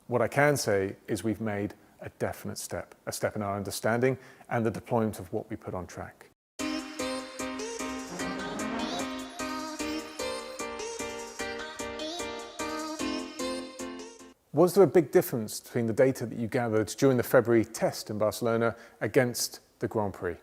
What I can say is we've made a definite step, a step in our understanding and the deployment of what we put on track. Was there a big difference between the data that you gathered during the February test in Barcelona against the Grand Prix?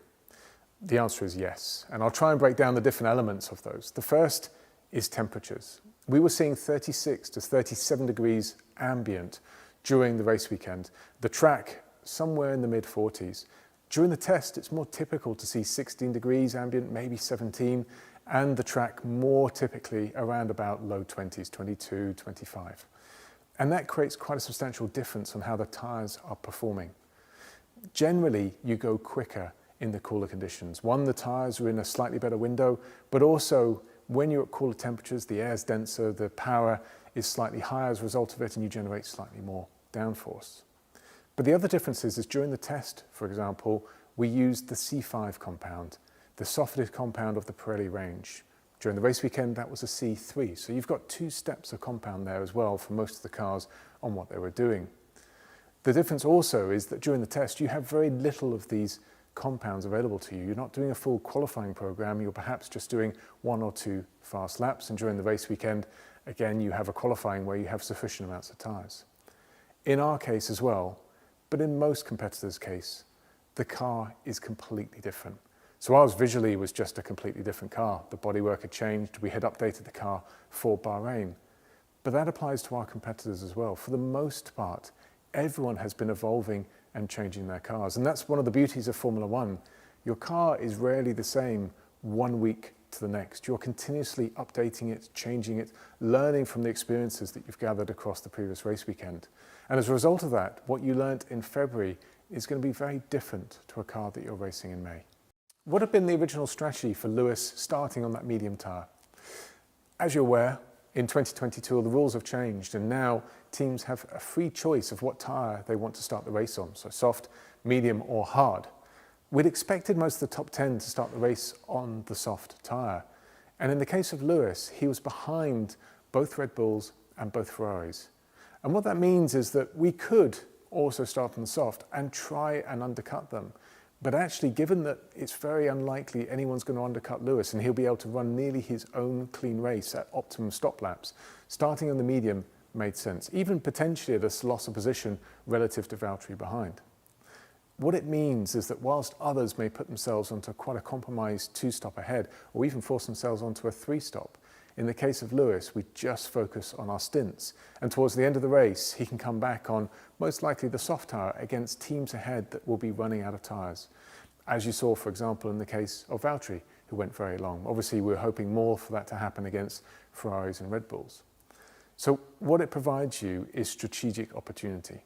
The answer is yes, and I'll try and break down the different elements of those. The first is temperatures. We were seeing 36 to 37 degrees ambient during the race weekend. The track somewhere in the mid-40s. During the test, it's more typical to see 16 degrees ambient, maybe 17, and the track more typically around about low 20s, 22, 25. And that creates quite a substantial difference on how the tyres are performing. Generally, you go quicker in the cooler conditions. One, the tyres are in a slightly better window, but also when you're at cooler temperatures, the air's denser, the power is slightly higher as a result of it, and you generate slightly more downforce. But the other difference is during the test, for example, we used the C5 compound, the softest compound of the Pirelli range. During the race weekend, that was a C3. So you've got 2 steps of compound there as well for most of the cars on what they were doing. The difference also is that during the test, you have very little of these compounds available to you. You're not doing a full qualifying program. You're perhaps just doing 1 or 2 fast laps. And during the race weekend, again, you have a qualifying where you have sufficient amounts of tyres. In our case as well, but in most competitors' case, the car is completely different. So ours visually was just a completely different car. The bodywork had changed. We had updated the car for Bahrain. But that applies to our competitors as well. For the most part, everyone has been evolving and changing their cars. And that's one of the beauties of Formula One. Your car is rarely the same 1 week to the next. You're continuously updating it, changing it, learning from the experiences that you've gathered across the previous race weekend. And as a result of that, what you learnt in February is going to be very different to a car that you're racing in May. What had been the original strategy for Lewis starting on that medium tyre? As you're aware, in 2022 the rules have changed and now teams have a free choice of what tyre they want to start the race on, so soft, medium or hard. We'd expected most of the top 10 to start the race on the soft tyre, and in the case of Lewis, he was behind both Red Bulls and both Ferraris. And what that means is that we could also start on the soft and try and undercut them. But actually, given that it's very unlikely anyone's going to undercut Lewis and he'll be able to run nearly his own clean race at optimum stop laps, starting on the medium made sense, even potentially at a loss of position relative to Valtteri behind. What it means is that whilst others may put themselves onto quite a compromised 2-stop ahead or even force themselves onto a 3-stop, in the case of Lewis, we just focus on our stints. And towards the end of the race, he can come back on most likely the soft tyre against teams ahead that will be running out of tyres. As you saw, for example, in the case of Valtteri, who went very long. Obviously, we're hoping more for that to happen against Ferraris and Red Bulls. So what it provides you is strategic opportunity.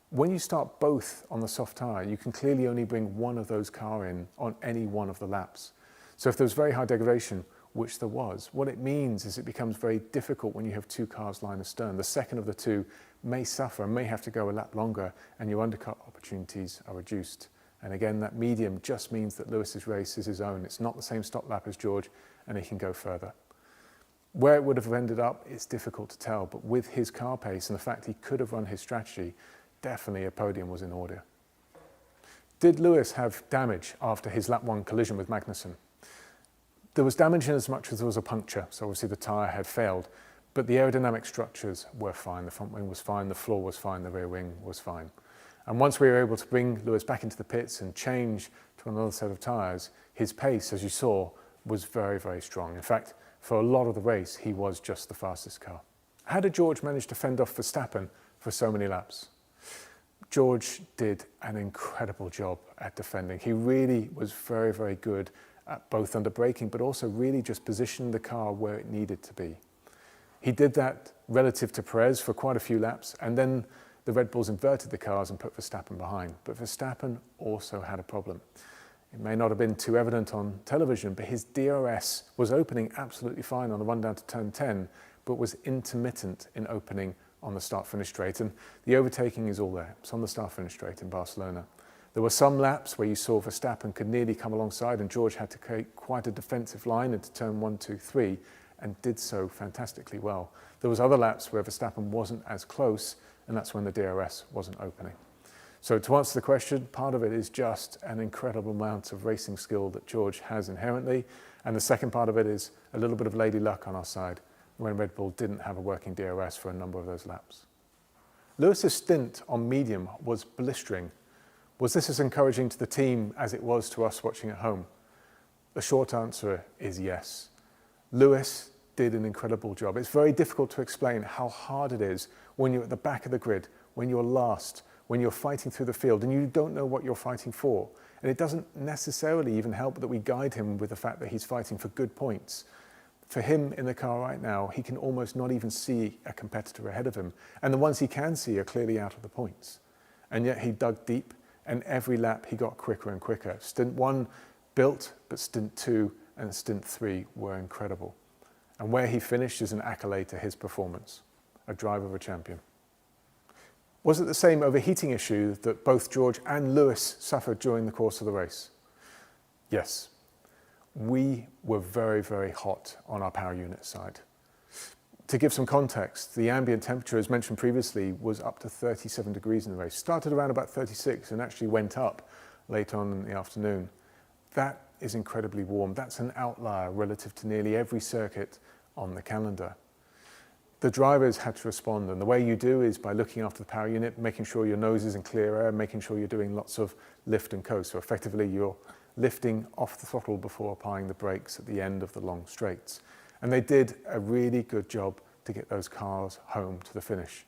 When you start both on the soft tyre, you can clearly only bring one of those cars in on any one of the laps. So if there's very high degradation, which there was, what it means is it becomes very difficult when you have 2 cars line astern. The second of the 2 may suffer, may have to go a lap longer, and your undercut opportunities are reduced. And again, that medium just means that Lewis's race is his own. It's not the same stop lap as George, and he can go further. Where it would have ended up, it's difficult to tell, but with his car pace and the fact he could have run his strategy, definitely a podium was in order. Did Lewis have damage after his lap 1 collision with Magnussen? There was damage in as much as there was a puncture, so obviously the tyre had failed, but the aerodynamic structures were fine. The front wing was fine, the floor was fine, the rear wing was fine. And once we were able to bring Lewis back into the pits and change to another set of tyres, his pace, as you saw, was very, very strong. In fact, for a lot of the race, he was just the fastest car. How did George manage to fend off Verstappen for so many laps? George did an incredible job at defending. He really was very, very good at both under braking, but also really just positioning the car where it needed to be. He did that relative to Perez for quite a few laps, and then the Red Bulls inverted the cars and put Verstappen behind. But Verstappen also had a problem. It may not have been too evident on television, but his DRS was opening absolutely fine on the run down to turn 10, but was intermittent in opening on the start-finish straight. And the overtaking is all there. It's on the start-finish straight in Barcelona. There were some laps where you saw Verstappen could nearly come alongside and George had to create quite a defensive line into turn 1, 2, 3 and did so fantastically well. There was other laps where Verstappen wasn't as close, and that's when the DRS wasn't opening. So to answer the question, part of it is just an incredible amount of racing skill that George has inherently, and the second part of it is a little bit of lady luck on our side when Red Bull didn't have a working DRS for a number of those laps. Lewis's stint on medium was blistering. Was this as encouraging to the team as it was to us watching at home? The short answer is yes. Lewis did an incredible job. It's very difficult to explain how hard it is when you're at the back of the grid, when you're last, when you're fighting through the field and you don't know what you're fighting for. And it doesn't necessarily even help that we guide him with the fact that he's fighting for good points. For him in the car right now, he can almost not even see a competitor ahead of him. And the ones he can see are clearly out of the points. And yet he dug deep, and every lap he got quicker and quicker. Stint 1 built, but stint 2 and stint 3 were incredible. And where he finished is an accolade to his performance, a driver of a champion. Was it the same overheating issue that both George and Lewis suffered during the course of the race? Yes. We were very, very hot on our power unit side. To give some context, the ambient temperature, as mentioned previously, was up to 37 degrees in the race. Started around about 36 and actually went up later on in the afternoon. That is incredibly warm. That's an outlier relative to nearly every circuit on the calendar. The drivers had to respond, and the way you do is by looking after the power unit, making sure your nose is in clear air, making sure you're doing lots of lift and coast. So effectively you're lifting off the throttle before applying the brakes at the end of the long straights. And they did a really good job to get those cars home to the finish.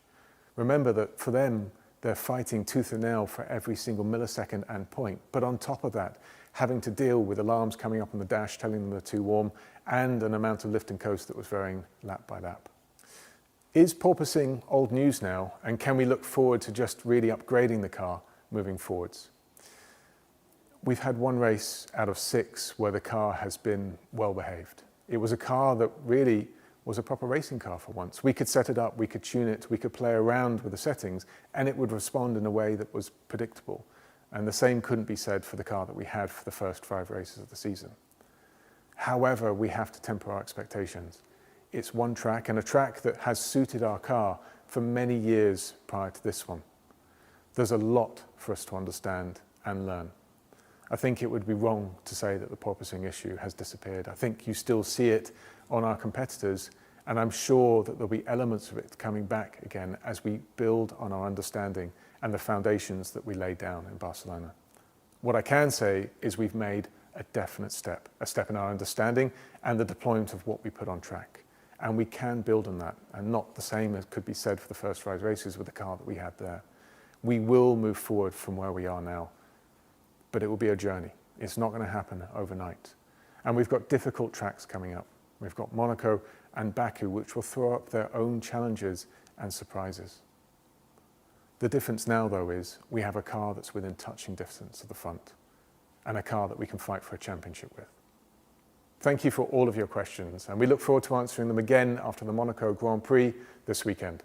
Remember that for them, they're fighting tooth and nail for every single millisecond and point. But on top of that, having to deal with alarms coming up on the dash telling them they're too warm, and an amount of lift and coast that was varying lap by lap. Is porpoising old news now, and can we look forward to just really upgrading the car moving forwards? We've had one race out of 6 where the car has been well behaved. It was a car that really was a proper racing car for once. We could set it up, we could tune it, we could play around with the settings, and it would respond in a way that was predictable. And the same couldn't be said for the car that we had for the first 5 races of the season. However, we have to temper our expectations. It's one track, and a track that has suited our car for many years prior to this one. There's a lot for us to understand and learn. I think it would be wrong to say that the porpoising issue has disappeared. I think you still see it on our competitors, and I'm sure that there'll be elements of it coming back again as we build on our understanding and the foundations that we laid down in Barcelona. What I can say is we've made a definite step, a step in our understanding and the deployment of what we put on track. And we can build on that, and not the same as could be said for the first 5 races with the car that we had there. We will move forward from where we are now, but it will be a journey. It's not going to happen overnight. And we've got difficult tracks coming up. We've got Monaco and Baku, which will throw up their own challenges and surprises. The difference now, though, is we have a car that's within touching distance of the front, and a car that we can fight for a championship with. Thank you for all of your questions, and we look forward to answering them again after the Monaco Grand Prix this weekend.